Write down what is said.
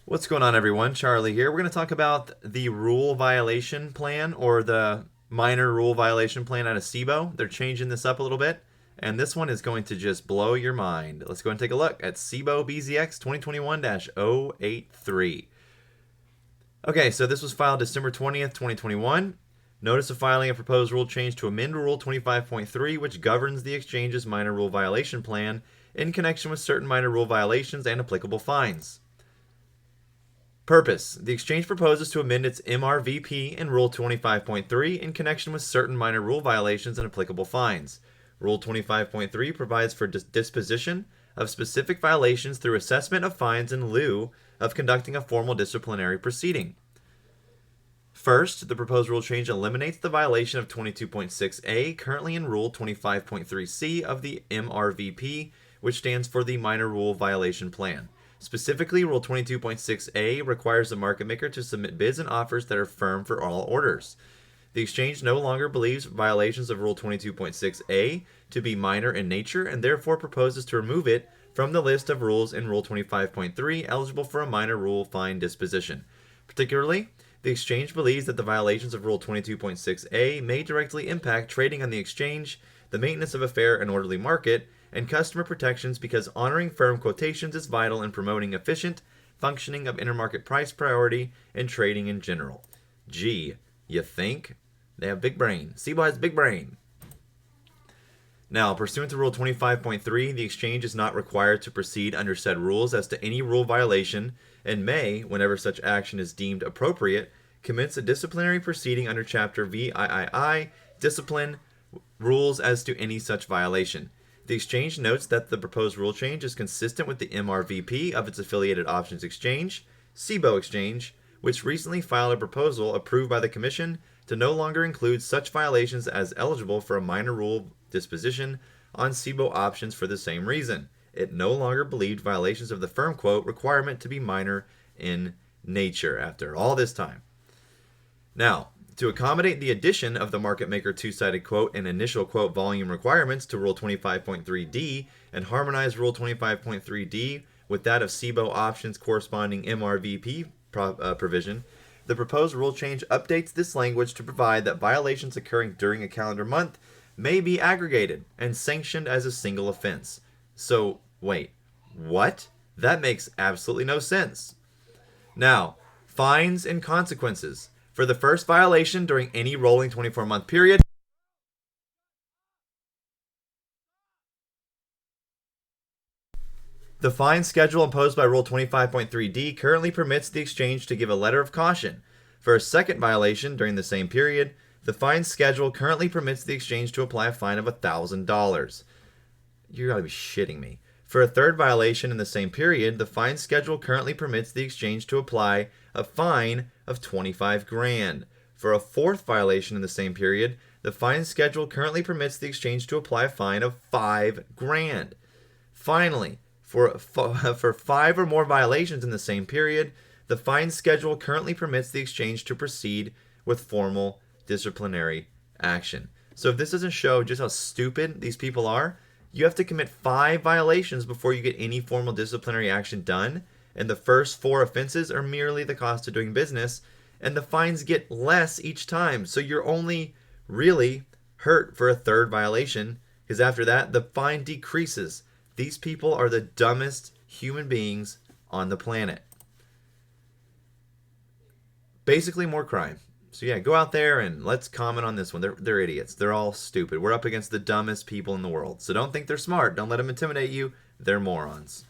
What's going on, everyone? Charlie here. We're going to talk about the rule violation plan, or the minor rule violation plan out of SIBO. They're changing this up a little bit, and this one is going to just blow your mind. Let's go and take a look at SIBO BZX 2021-083. Okay, so this was filed December 20th, 2021. Notice of filing a proposed rule change to amend Rule 25.3, which governs the exchange's minor rule violation plan in connection with certain minor rule violations and applicable fines. Purpose: the exchange proposes to amend its MRVP in Rule 25.3 in connection with certain minor rule violations and applicable fines. Rule 25.3 provides for disposition of specific violations through assessment of fines in lieu of conducting a formal disciplinary proceeding. First, the proposed rule change eliminates the violation of 22.6a currently in Rule 25.3c of the MRVP, which stands for the Minor Rule Violation Plan. Specifically, Rule 22.6a requires the market maker to submit bids and offers that are firm for all orders. The exchange no longer believes violations of Rule 22.6a to be minor in nature and therefore proposes to remove it from the list of rules in Rule 25.3 eligible for a minor rule fine disposition. Particularly, the exchange believes that the violations of Rule 22.6a may directly impact trading on the exchange, the maintenance of a fair and orderly market, and customer protections because honoring firm quotations is vital in promoting efficient functioning of intermarket price priority and trading in general. Gee, you think? They have big brain. SIBO has big brain. Now, pursuant to Rule 25.3, the exchange is not required to proceed under said rules as to any rule violation and may, whenever such action is deemed appropriate, commence a disciplinary proceeding under Chapter VIII, Discipline Rules as to any such violation. The exchange notes that the proposed rule change is consistent with the MRVP of its affiliated options exchange, SIBO Exchange, which recently filed a proposal approved by the Commission to no longer include such violations as eligible for a minor rule disposition on SIBO options for the same reason. It no longer believed violations of the firm quote requirement to be minor in nature after all this time. Now, to accommodate the addition of the market maker two-sided quote and initial quote volume requirements to Rule 25.3d and harmonize Rule 25.3d with that of SIBO options corresponding MRVP provision, the proposed rule change updates this language to provide that violations occurring during a calendar month may be aggregated and sanctioned as a single offense. So, wait, what? That makes absolutely no sense. Now, fines and consequences. For the first violation during any rolling 24-month period, the fine schedule imposed by Rule 25.3d currently permits the exchange to give a letter of caution. For a second violation during the same period, the fine schedule currently permits the exchange to apply a fine of $1,000. You gotta be shitting me. For a third violation in the same period, the fine schedule currently permits the exchange to apply a fine of $25,000. For a fourth violation in the same period, the fine schedule currently permits the exchange to apply a fine of $5,000. Finally, for 5 or more violations in the same period, the fine schedule currently permits the exchange to proceed with formal disciplinary action. So if this doesn't show just how stupid these people are, you have to commit 5 violations before you get any formal disciplinary action done, and the first 4 offenses are merely the cost of doing business, and the fines get less each time. So you're only really hurt for a third violation, because after that, the fine decreases. These people are the dumbest human beings on the planet. Basically, more crime. So yeah, go out there and let's comment on this one. They're idiots. They're all stupid. We're up against the dumbest people in the world. So don't think they're smart. Don't let them intimidate you. They're morons.